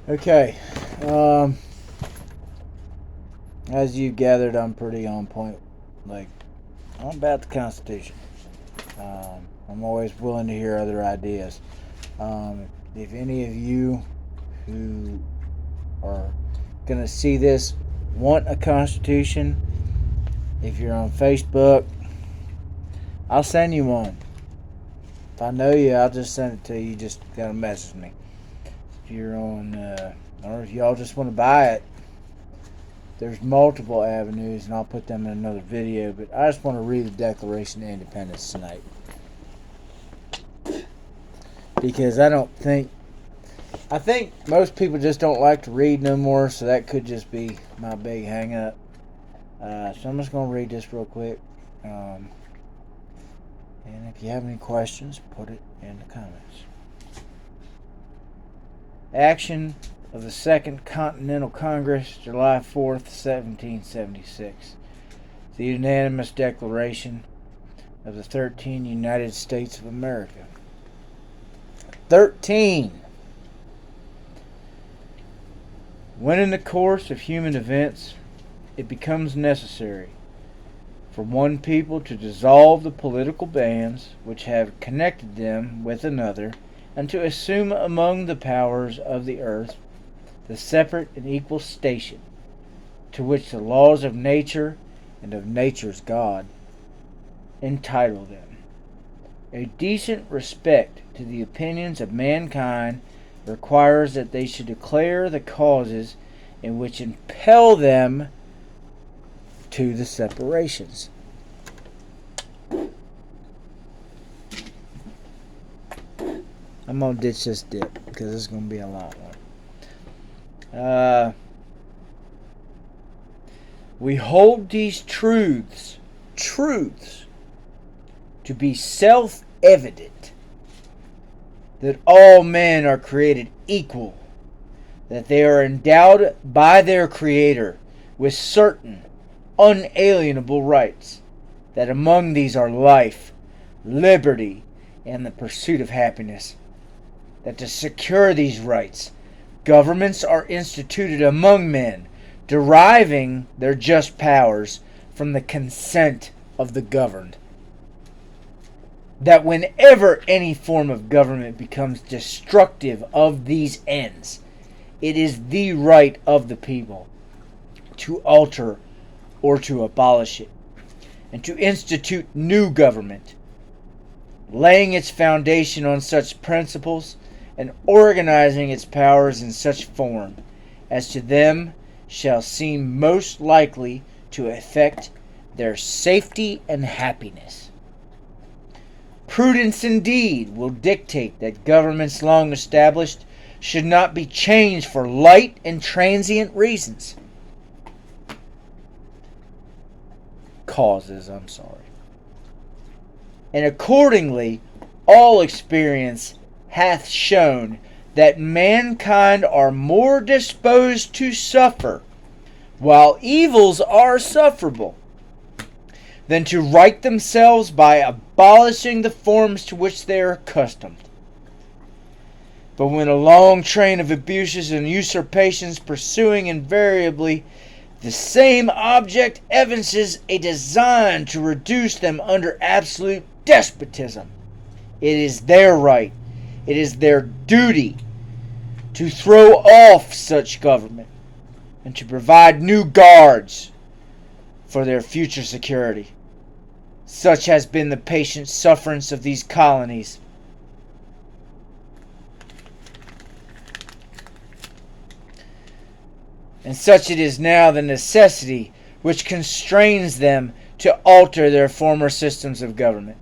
Okay. Um, as you gathered, I'm pretty on point. Like, I'm about the Constitution. I'm always willing to hear other ideas. If any of you who are going to see this want a Constitution, if you're on Facebook, I'll send you one. If I know you, I'll just send it to you. You just got to message me. If you're on, or if y'all just want to buy it, there's multiple avenues, and I'll put them in another video. But I just want to read the Declaration of Independence tonight, because I think most people just don't like to read no more, so that could just be my big hang up. So I'm just going to read this real quick. And if you have any questions, put it in the comments. Action of the Second Continental Congress, July 4th, 1776. The unanimous declaration of the 13 United States of America. 13! When in the course of human events it becomes necessary for one people to dissolve the political bands which have connected them with another, and to assume among the powers of the earth the separate and equal station to which the laws of nature and of nature's God entitle them. A decent respect to the opinions of mankind requires that they should declare the causes in which impel them to the separations. I'm going to ditch this dip because it's going to be a long one. We hold these truths to be self-evident, that all men are created equal, that they are endowed by their Creator with certain unalienable rights, that among these are life, liberty, and the pursuit of happiness, that to secure these rights, governments are instituted among men, deriving their just powers from the consent of the governed, that whenever any form of government becomes destructive of these ends, it is the right of the people to alter or to abolish it, and to institute new government, laying its foundation on such principles and organizing its powers in such form as to them shall seem most likely to effect their safety and happiness. Prudence indeed will dictate that governments long established should not be changed for light and transient reasons. And accordingly, all experience hath shown that mankind are more disposed to suffer, while evils are sufferable, than to right themselves by abolishing the forms to which they are accustomed. But when a long train of abuses and usurpations pursuing invariably the same object evinces a design to reduce them under absolute despotism, it is their right, it is their duty to throw off such government and to provide new guards for their future security. Such has been the patient sufferance of these colonies. And such it is now the necessity which constrains them to alter their former systems of government.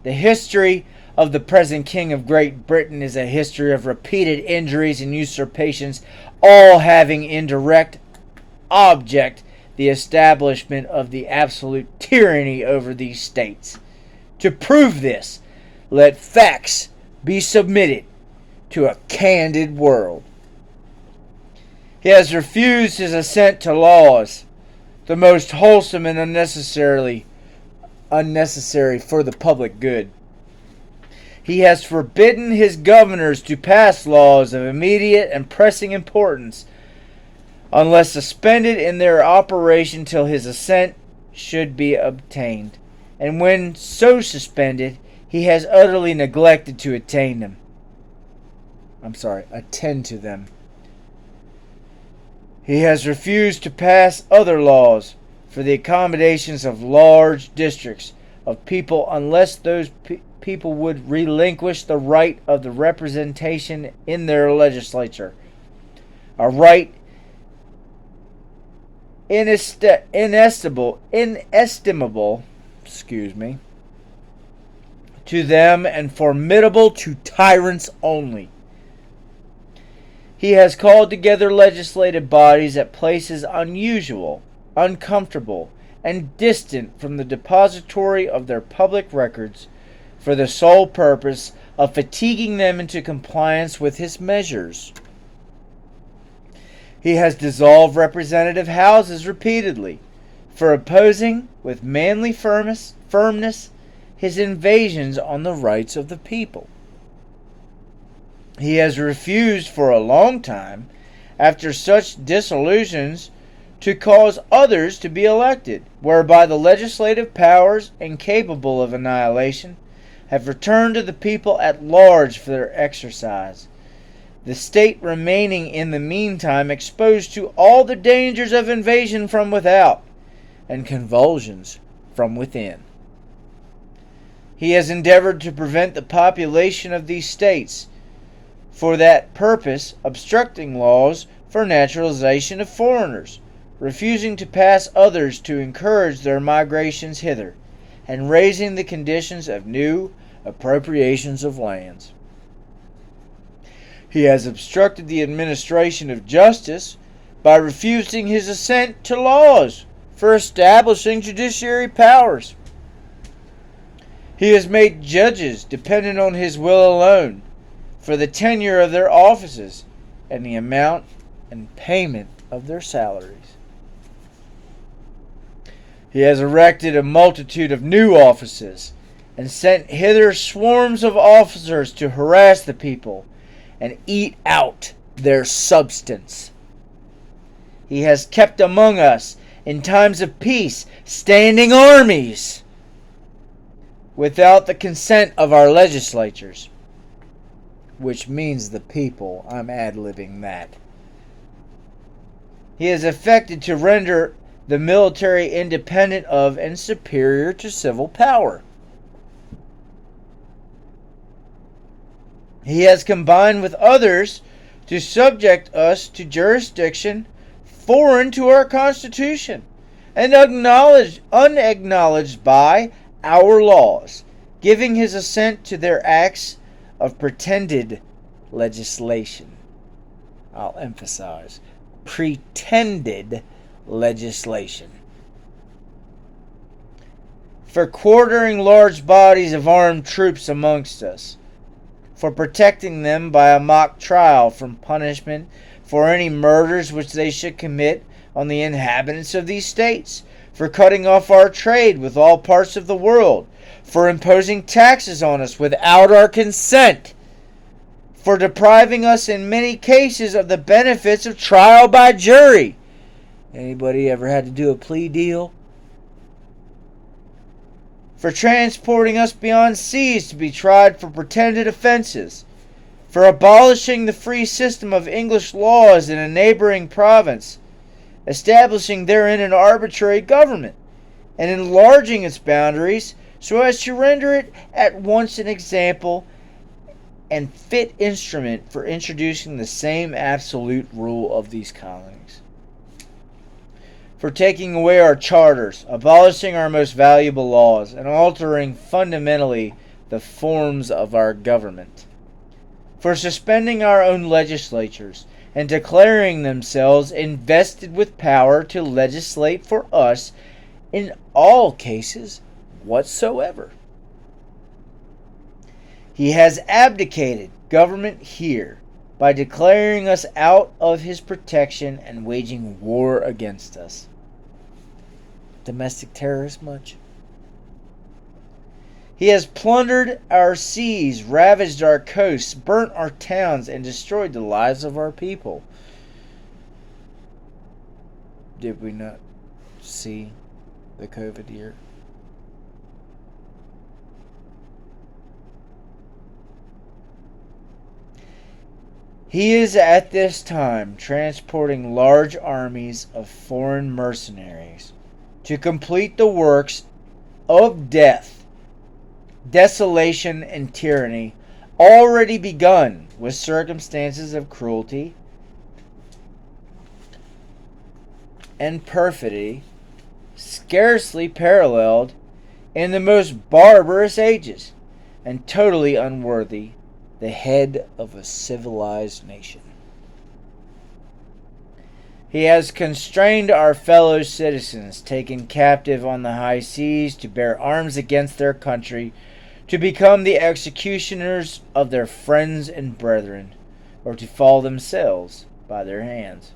The history of the present King of Great Britain is a history of repeated injuries and usurpations, all having in direct object the establishment of the absolute tyranny over these states. To prove this, let facts be submitted to a candid world. He has refused his assent to laws, the most wholesome and unnecessary for the public good. He has forbidden his governors to pass laws of immediate and pressing importance unless suspended in their operation till his assent should be obtained. And when so suspended, he has utterly neglected to attend to them. He has refused to pass other laws for the accommodations of large districts of people unless those people would relinquish the right of the representation in their legislature, a right inestimable, to them and formidable to tyrants only. He has called together legislative bodies at places unusual, uncomfortable, and distant from the depository of their public records for the sole purpose of fatiguing them into compliance with his measures. He has dissolved representative houses repeatedly for opposing with manly firmness his invasions on the rights of the people. He has refused for a long time, after such dissolutions, to cause others to be elected, whereby the legislative powers, incapable of annihilation, have returned to the people at large for their exercise, the state remaining in the meantime exposed to all the dangers of invasion from without and convulsions from within. He has endeavored to prevent the population of these states, for that purpose obstructing laws for naturalization of foreigners, refusing to pass others to encourage their migrations hither, and raising the conditions of new appropriations of lands. He has obstructed the administration of justice by refusing his assent to laws for establishing judiciary powers. He has made judges dependent on his will alone for the tenure of their offices and the amount and payment of their salaries. He has erected a multitude of new offices and sent hither swarms of officers to harass the people and eat out their substance. He has kept among us in times of peace standing armies without the consent of our legislatures, which means the people. I'm ad-libbing that. He has effected to render the military independent of and superior to civil power. He has combined with others to subject us to jurisdiction foreign to our Constitution and unacknowledged by our laws, giving his assent to their acts of pretended legislation. I'll emphasize, pretended legislation. For quartering large bodies of armed troops amongst us, for protecting them by a mock trial from punishment for any murders which they should commit on the inhabitants of these states, for cutting off our trade with all parts of the world, for imposing taxes on us without our consent, for depriving us in many cases of the benefits of trial by jury. Anybody ever had to do a plea deal? For transporting us beyond seas to be tried for pretended offenses, for abolishing the free system of English laws in a neighboring province, establishing therein an arbitrary government, and enlarging its boundaries so as to render it at once an example and fit instrument for introducing the same absolute rule of these colonies. For taking away our charters, abolishing our most valuable laws, and altering fundamentally the forms of our government. For suspending our own legislatures, and declaring themselves invested with power to legislate for us in all cases whatsoever. He has abdicated government here by declaring us out of his protection and waging war against us. Domestic terrorist much? He has plundered our seas, ravaged our coasts, burnt our towns, and destroyed the lives of our people. Did we not see the COVID year? He is at this time transporting large armies of foreign mercenaries to complete the works of death, desolation, and tyranny already begun with circumstances of cruelty and perfidy scarcely paralleled in the most barbarous ages, and totally unworthy the head of a civilized nation. He has constrained our fellow citizens taken captive on the high seas to bear arms against their country, to become the executioners of their friends and brethren, or to fall themselves by their hands.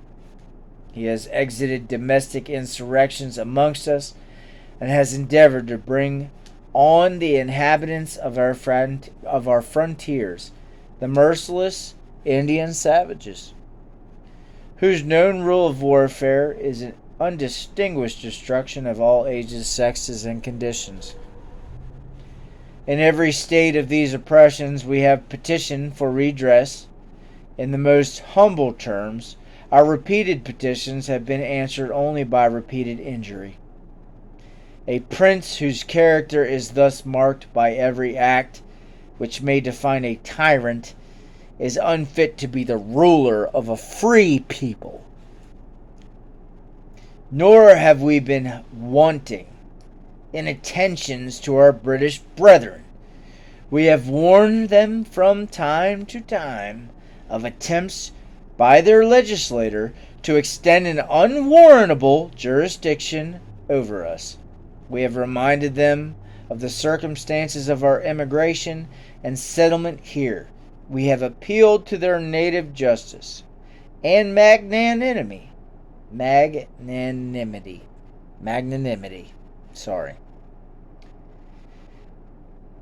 He has exited domestic insurrections amongst us, and has endeavored to bring on the inhabitants of our frontiers, the merciless Indian savages, whose known rule of warfare is an undistinguished destruction of all ages, sexes, and conditions. In every state of these oppressions we have petitioned for redress in the most humble terms. Our repeated petitions have been answered only by repeated injury. A prince whose character is thus marked by every act which may define a tyrant is unfit to be the ruler of a free people. Nor have we been wanting in attentions to our British brethren. We have warned them from time to time of attempts by their legislator to extend an unwarrantable jurisdiction over us. We have reminded them of the circumstances of our immigration and settlement here. We have appealed to their native justice and magnanimity.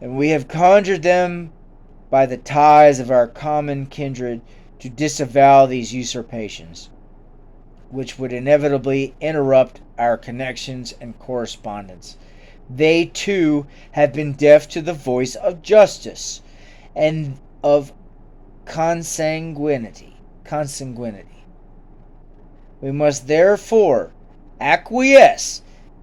And we have conjured them by the ties of our common kindred to disavow these usurpations, which would inevitably interrupt our connections and correspondence. They, too, have been deaf to the voice of justice and of consanguinity. We must therefore acquiesce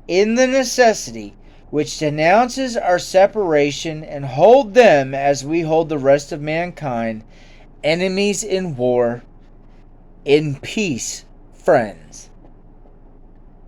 in the necessity which denounces our separation, and hold them, as we hold the rest of mankind, enemies in war, in peace friends.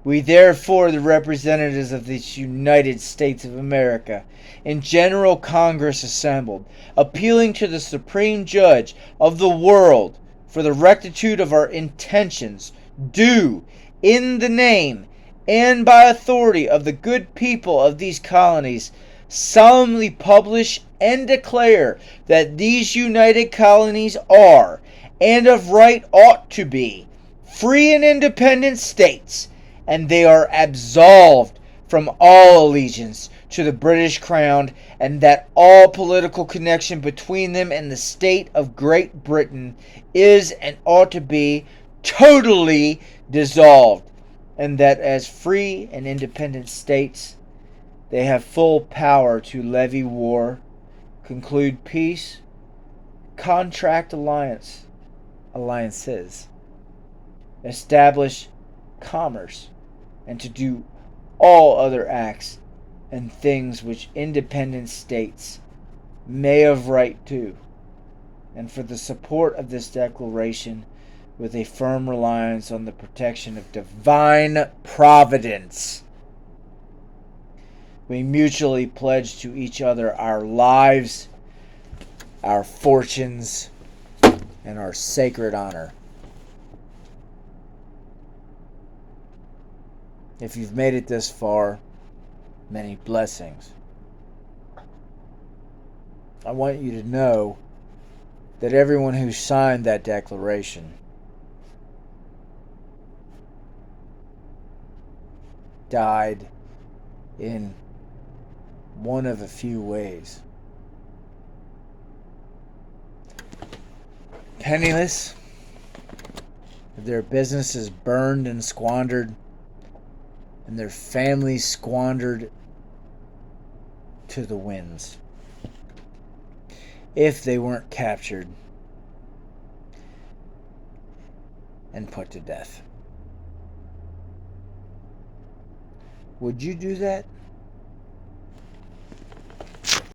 We therefore, the representatives of these United States of America, in General Congress assembled, appealing to the Supreme Judge of the world for the rectitude of our intentions, do, in the name and by authority of the good people of these colonies, solemnly publish and declare that these united colonies are, and of right ought to be, free and independent states, and they are absolved from all allegiance to the British Crown, and that all political connection between them and the state of Great Britain is and ought to be totally dissolved, and that as free and independent states they have full power to levy war, conclude peace, contract alliances, establish commerce, and to do all other acts and things which independent states may have right to, and for the support of this declaration, with a firm reliance on the protection of divine providence, we mutually pledge to each other our lives, our fortunes, and our sacred honor. If you've made it this far, many blessings. I want you to know that everyone who signed that declaration died in one of a few ways. Penniless, their businesses burned and squandered, and their families squandered to the winds. If they weren't captured and put to death. Would you do that?